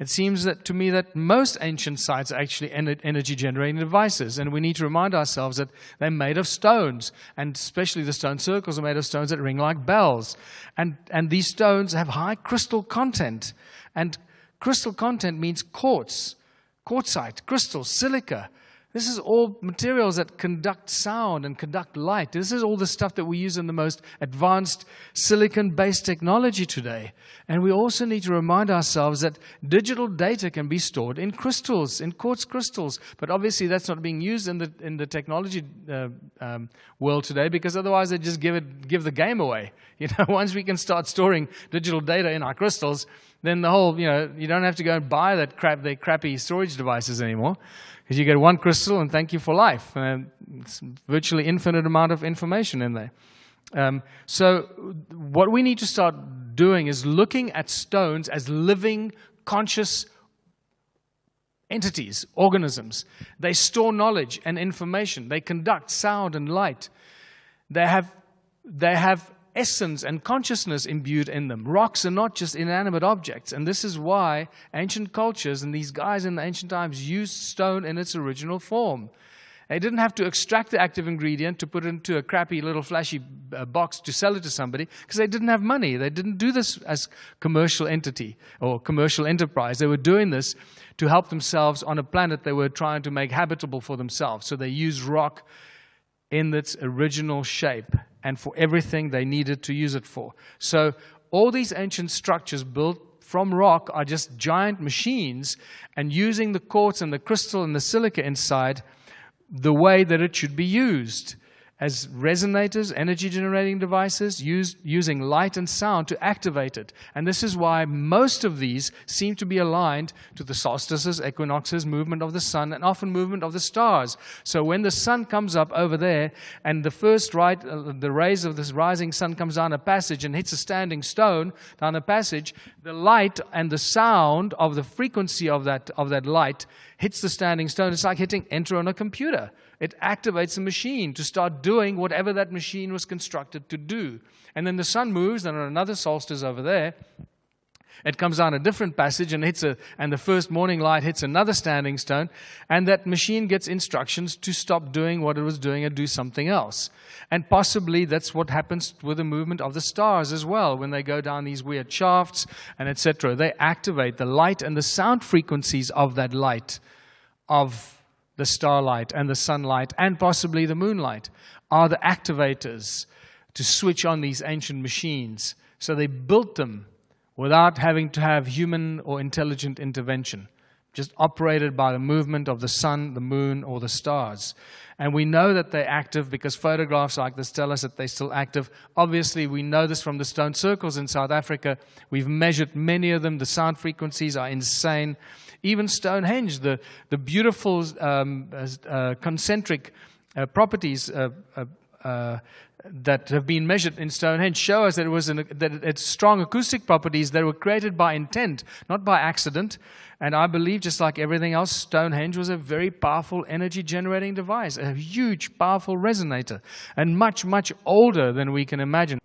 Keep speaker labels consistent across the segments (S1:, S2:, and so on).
S1: It seems that to me that most ancient sites are actually energy-generating devices, and we need to remind ourselves that they're made of stones, and especially the stone circles are made of stones that ring like bells. And these stones have high crystal content, and crystal content means quartz, quartzite, crystal, silica. This is all materials that conduct sound and conduct light. This is all the stuff that we use in the most advanced silicon-based technology today. And we also need to remind ourselves that digital data can be stored in crystals, in quartz crystals. But obviously that's not being used in the technology world today, because otherwise they just give the game away. Once we can start storing digital data in our crystals, then the whole, you don't have to go and buy the crappy storage devices anymore. Because you get one crystal and thank you for life. It's virtually infinite amount of information in there. So what we need to start doing is looking at stones as living, conscious entities, organisms. They store knowledge and information. They conduct sound and light. They have essence and consciousness imbued in them. Rocks are not just inanimate objects, and this is why ancient cultures and these guys in the ancient times used stone in its original form. They didn't have to extract the active ingredient to put it into a crappy little flashy box to sell it to somebody, because they didn't have money. They didn't do this as commercial entity or commercial enterprise. They were doing this to help themselves on a planet they were trying to make habitable for themselves. So they used rock in its original shape and for everything they needed to use it for. So all these ancient structures built from rock are just giant machines, and using the quartz and the crystal and the silica inside the way that it should be used, as resonators, energy-generating devices, using light and sound to activate it. And this is why most of these seem to be aligned to the solstices, equinoxes, movement of the sun, and often movement of the stars. So when the sun comes up over there, and the rays of this rising sun comes down a passage and hits a standing stone down a passage, the light and the sound of the frequency of that light hits the standing stone. It's like hitting enter on a computer. It activates the machine to start doing whatever that machine was constructed to do. And then the sun moves, and on another solstice over there, it comes down a different passage and the first morning light hits another standing stone, and that machine gets instructions to stop doing what it was doing and do something else. And possibly that's what happens with the movement of the stars as well. When they go down these weird shafts and etc., they activate the light and the sound frequencies of that light, of the starlight and the sunlight and possibly the moonlight, are the activators to switch on these ancient machines. So they built them without having to have human or intelligent intervention, just operated by the movement of the sun, the moon, or the stars. And we know that they're active because photographs like this tell us that they're still active. Obviously, we know this from the stone circles in South Africa. We've measured many of them. The sound frequencies are insane. Even Stonehenge, the beautiful concentric properties that have been measured in Stonehenge show us that it's strong acoustic properties that were created by intent, not by accident. And I believe, just like everything else, Stonehenge was a very powerful energy-generating device, a huge, powerful resonator, and much, much older than we can imagine.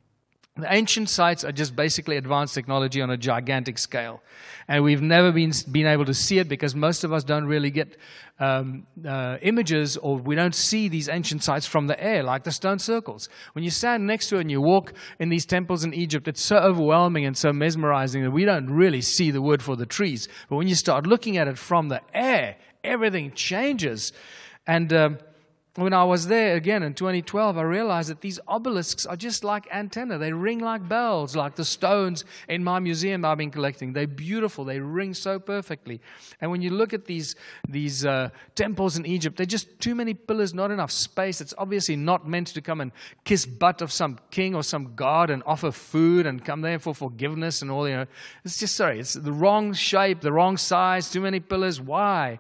S1: The ancient sites are just basically advanced technology on a gigantic scale. And we've never been able to see it because most of us don't really get images, or we don't see these ancient sites from the air, like the stone circles. When you stand next to it and you walk in these temples in Egypt, it's so overwhelming and so mesmerizing that we don't really see the wood for the trees. But when you start looking at it from the air, everything changes. And when I was there again in 2012, I realized that these obelisks are just like antennae. They ring like bells, like the stones in my museum I've been collecting. They're beautiful. They ring so perfectly. And when you look at these temples in Egypt, they're just too many pillars, not enough space. It's obviously not meant to come and kiss butt of some king or some god and offer food and come there for forgiveness and all. It's just, it's the wrong shape, the wrong size, too many pillars. Why?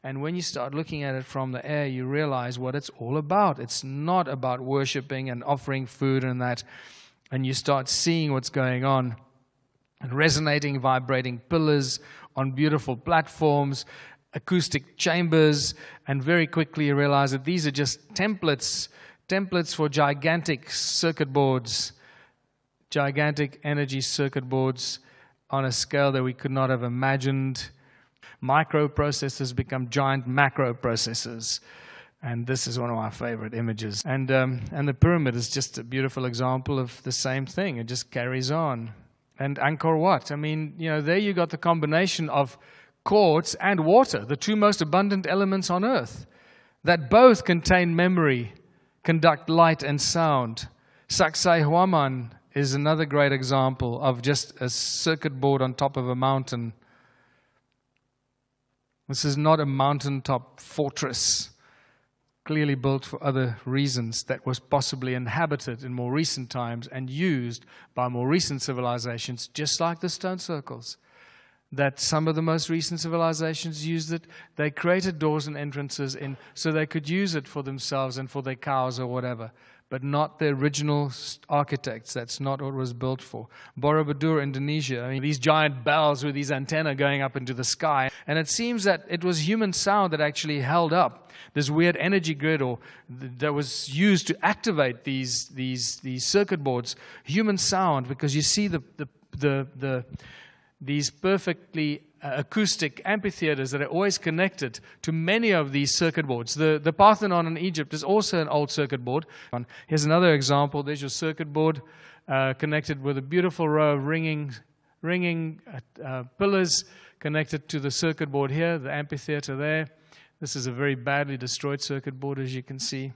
S1: And when you start looking at it from the air, you realize what it's all about. It's not about worshiping and offering food and that. And you start seeing what's going on. And resonating, vibrating pillars on beautiful platforms, acoustic chambers. And very quickly you realize that these are just templates for gigantic circuit boards, gigantic energy circuit boards on a scale that we could not have imagined. microprocessors become giant macroprocessors. And this is one of my favorite images. And the pyramid is just a beautiful example of the same thing. It just carries on. And Angkor Wat, I mean, there you got the combination of quartz and water, the two most abundant elements on Earth, that both contain memory, conduct light and sound. Saksai Huaman is another great example of just a circuit board on top of a mountain. This is not a mountaintop fortress, clearly built for other reasons, that was possibly inhabited in more recent times and used by more recent civilizations, just like the stone circles. That some of the most recent civilizations used it. They created doors and entrances so they could use it for themselves and for their cows or whatever, but not the original architects. That's not what it was built for. Borobudur, Indonesia, I mean, these giant bells with these antennae going up into the sky. And it seems that it was human sound that actually held up this weird energy grid that was used to activate these circuit boards. Human sound, because you see these perfectly acoustic amphitheaters that are always connected to many of these circuit boards. The Parthenon in Egypt is also an old circuit board. Here's another example. There's your circuit board connected with a beautiful row of ringing pillars connected to the circuit board here, the amphitheater there. This is a very badly destroyed circuit board, as you can see.